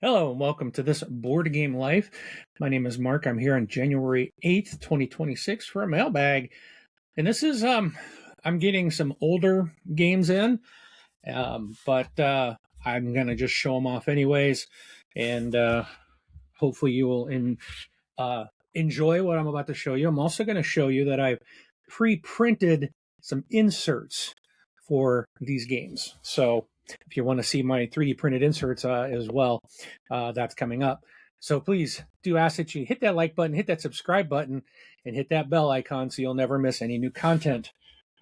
Hello and welcome to this Board Game Life. My name is Mark. I'm here on January 8th, 2026 for a mailbag. And this is I'm getting some older games in, but I'm going to just show them off anyways, and hopefully you will enjoy what I'm about to show you. I'm also going to show you that I've pre-printed some inserts for these games. So if you want to see my 3D printed inserts as well, that's coming up. So please do ask that you hit that like button, hit that subscribe button, and hit that bell icon so you'll never miss any new content.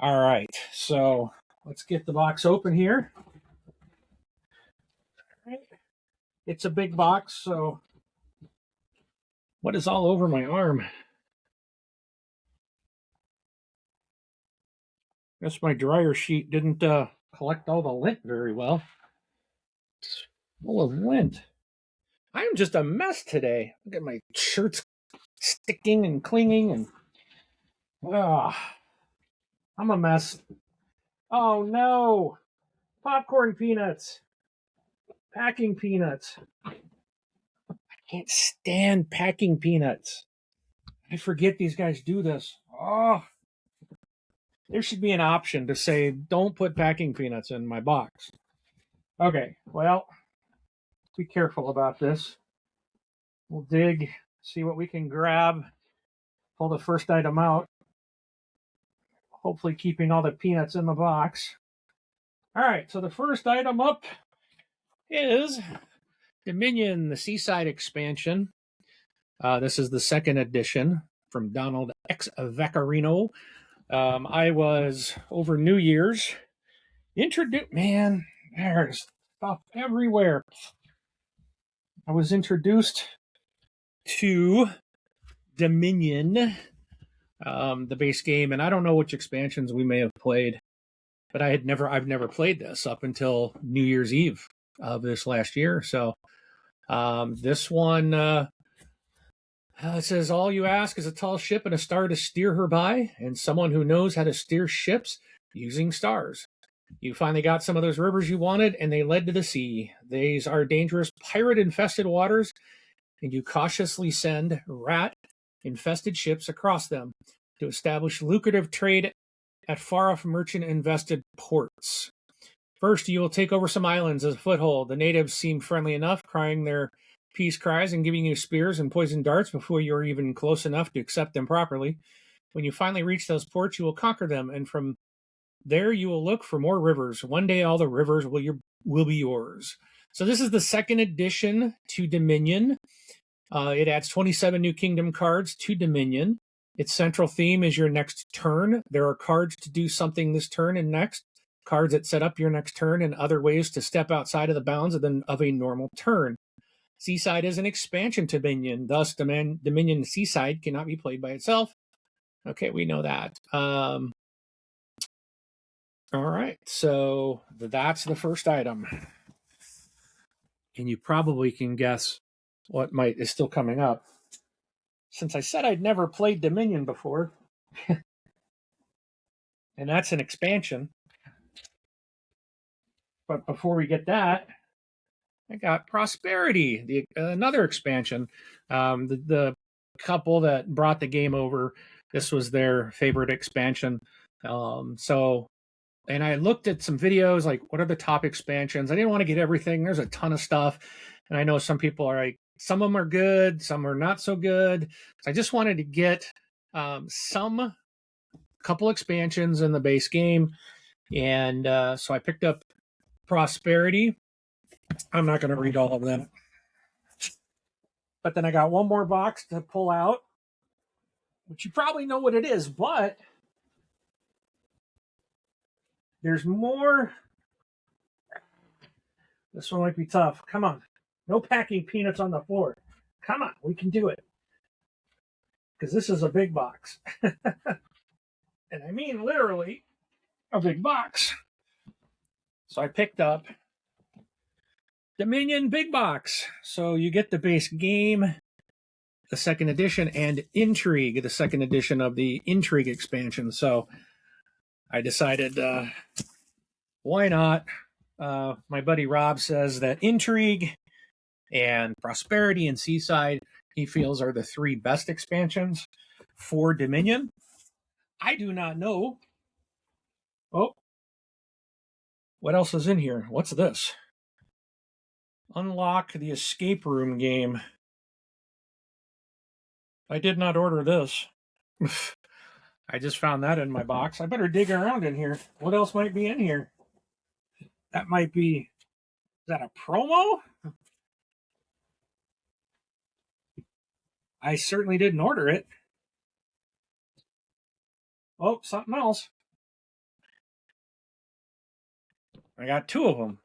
All right, so let's get the box open here. All right. It's a big box, so what is all over my arm? Guess my dryer sheet didn't collect all the lint very well. It's full of lint. I am just a mess today. Look at my shirt's sticking and clinging, and I'm a mess. Oh no! Popcorn peanuts, packing peanuts. I can't stand packing peanuts. I forget these guys do this. Oh, there should be an option to say don't put packing peanuts in my box. Okay, well, be careful about this. We'll dig, see what we can grab, pull the first item out, hopefully keeping all the peanuts in the box. All right, so the first item up is Dominion, the Seaside expansion. This is the second edition from Donald X. Vaccarino. I was over New Year's introduced. Man, there's stuff everywhere. I was introduced to Dominion, the base game, and I don't know which expansions we may have played, but I've never played this up until New Year's Eve of this last year. So this one it says all you ask is a tall ship and a star to steer her by, and someone who knows how to steer ships using stars. You finally got some of those rivers you wanted, and they led to the sea. These are dangerous pirate-infested waters, and you cautiously send rat-infested ships across them to establish lucrative trade at far-off merchant-invested ports. First, you will take over some islands as a foothold. The natives seem friendly enough, crying their peace cries and giving you spears and poison darts before you're even close enough to accept them properly. When you finally reach those ports, you will conquer them, and from there you will look for more rivers. One day all the rivers will be yours. So this is the second addition to Dominion. It adds 27 new kingdom cards to Dominion. Its central theme is your next turn. There are cards to do something this turn and next, cards that set up your next turn, and other ways to step outside of the bounds of a normal turn. Seaside is an expansion to Dominion, thus Dominion Seaside cannot be played by itself. Okay, we know that. All right, so that's the first item. And you probably can guess what is still coming up. Since I said I'd never played Dominion before, and that's an expansion. But before we get that, I got Prosperity, another expansion. The couple that brought the game over, this was their favorite expansion. And I looked at some videos, like what are the top expansions? I didn't want to get everything. There's a ton of stuff. And I know some people are like, some of them are good, some are not so good. So I just wanted to get some couple expansions in the base game. And so I picked up Prosperity. I'm not going to read all of them. But then I got one more box to pull out, which you probably know what it is, but there's more. This one might be tough. Come on. No packing peanuts on the floor. Come on, we can do it. Because this is a big box. And I mean literally a big box. So I picked up Dominion Big Box. So you get the base game, the second edition, and Intrigue, the second edition of the Intrigue expansion. So I decided, why not? My buddy Rob says that Intrigue And Prosperity and Seaside, he feels, are the 3 best expansions for Dominion. I do not know. Oh, what else is in here? What's this? Unlock the escape room game. I did not order this. I just found that in my box. I better dig around in here. What else might be in here? That might be. Is that a promo? I certainly didn't order it. Oh, something else. I got 2 of them.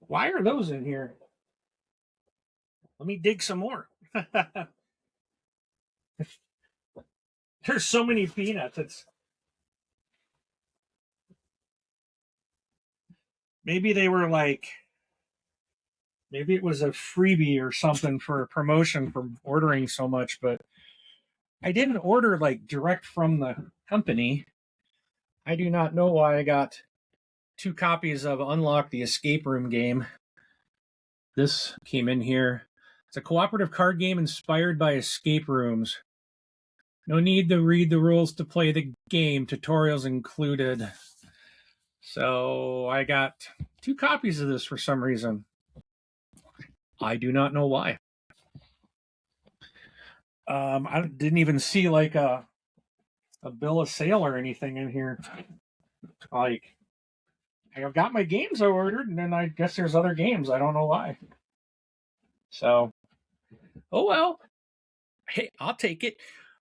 Why are those in here? Let me dig some more. There's so many peanuts. Maybe they were like, maybe it was a freebie or something for a promotion for ordering so much, but I didn't order like direct from the company. I do not know why I got 2 copies of Unlock the Escape Room game. This came in here. It's a cooperative card game inspired by escape rooms. No need to read the rules to play the game, tutorials included. So I got 2 copies of this for some reason. I do not know why. I didn't even see like a bill of sale or anything in here. Like, I've got my games I ordered, and then I guess there's other games. I don't know why. So, oh well. Hey, I'll take it.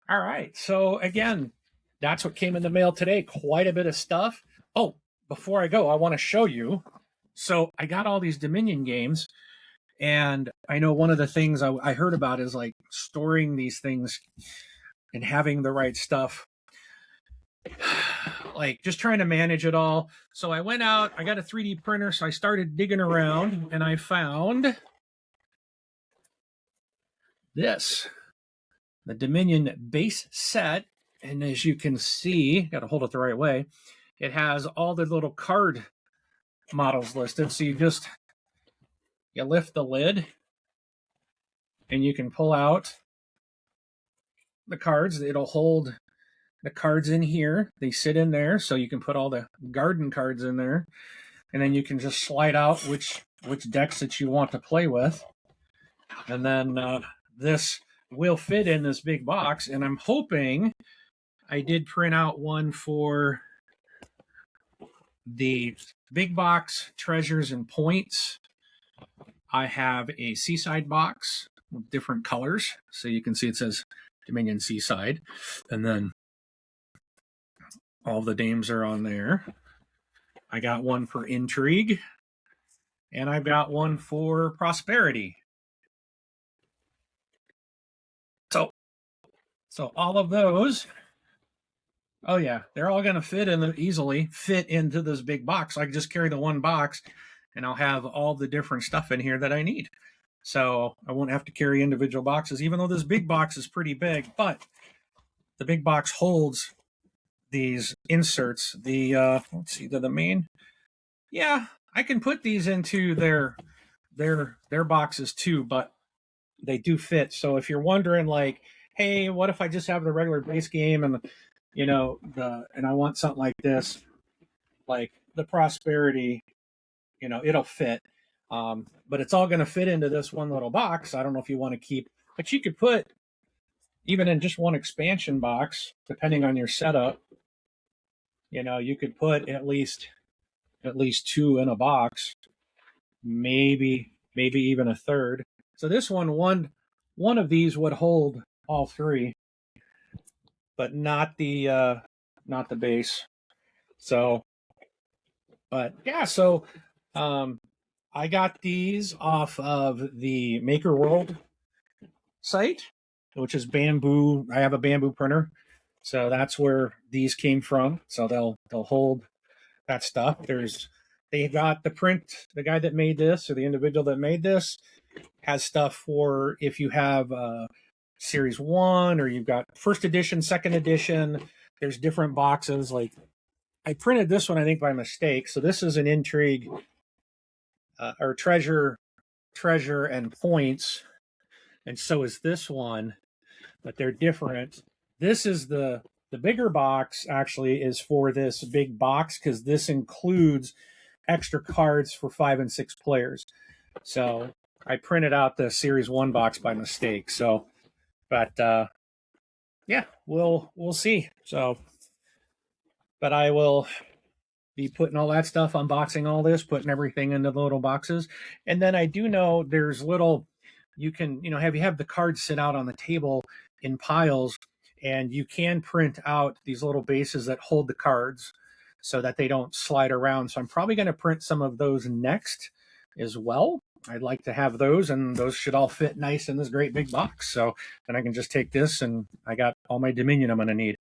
All right. So again, that's what came in the mail today. Quite a bit of stuff. Oh, before I go, I want to show you. So I got all these Dominion games, and I know one of the things I heard about is like storing these things and having the right stuff. Like just trying to manage it all. So I went out, I got a 3D printer, so I started digging around, and I found this, the Dominion base set. And as you can see, got to hold it the right way, it has all the little card models listed. So you lift the lid and you can pull out the cards. It'll hold the cards in here. They sit in there, so you can put all the garden cards in there, and then you can just slide out which decks that you want to play with. And then this will fit in this big box, and I'm hoping I did print out one for the big box treasures and points. I have a Seaside box with different colors, so you can see it says Dominion Seaside, and then all the names are on there. I got one for Intrigue, and I've got one for Prosperity. So all of those, oh yeah, they're all going to easily fit into this big box. I can just carry the one box, and I'll have all the different stuff in here that I need. So I won't have to carry individual boxes, even though this big box is pretty big. But the big box holds these inserts. Let's see, the main. Yeah, I can put these into their boxes too, but they do fit. So if you're wondering, like, hey, what if I just have the regular base game and and I want something like this, like the Prosperity, it'll fit. But it's all going to fit into this one little box. I don't know if you want to keep, but you could put even in just one expansion box, depending on your setup. You could put at least 2 in a box, maybe even a third. So this one of these would hold all 3, but not the base. So, but yeah, so I got these off of the Maker World site, which is Bamboo. I have a Bamboo printer, so that's where these came from. So they'll hold that stuff. They got the print. The guy that made this, or the individual that made this, has stuff for if you have Series 1 or you've got first edition, second edition. There's different boxes. Like I printed this one, I think, by mistake. So this is an Intrigue or Treasure treasure and points, and so is this one, but they're different. This is the bigger box actually is for this big box because this includes extra cards for 5 and 6 players. So I printed out the Series 1 box by mistake. So, but yeah, we'll see. So, but I will be putting all that stuff, unboxing all this, putting everything into the little boxes. And then I do know there's little, you can, you have the cards sit out on the table in piles, and you can print out these little bases that hold the cards so that they don't slide around. So I'm probably going to print some of those next as well. I'd like to have those, and those should all fit nice in this great big box. So then I can just take this, and I got all my Dominion I'm going to need.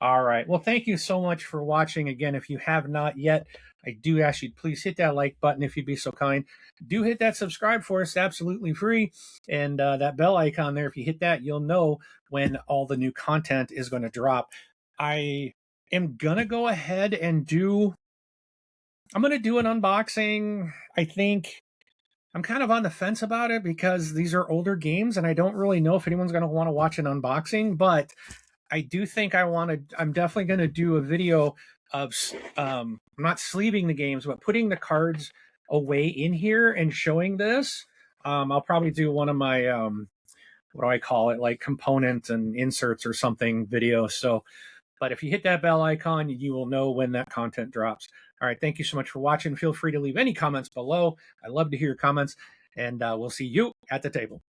All right. Well, thank you so much for watching. Again, if you have not yet, I do ask you to please hit that like button if you'd be so kind. Do hit that subscribe for us. It's absolutely free. And that bell icon there, if you hit that, you'll know when all the new content is going to drop. I am going to go ahead and I'm going to do an unboxing. I think I'm kind of on the fence about it because these are older games and I don't really know if anyone's going to want to watch an unboxing, but I do think I'm definitely going to do a video of not sleeving the games, but putting the cards away in here and showing this. I'll probably do one of my, what do I call it, like component and inserts or something video. So, but if you hit that bell icon, you will know when that content drops. All right. Thank you so much for watching. Feel free to leave any comments below. I love to hear your comments, and we'll see you at the table.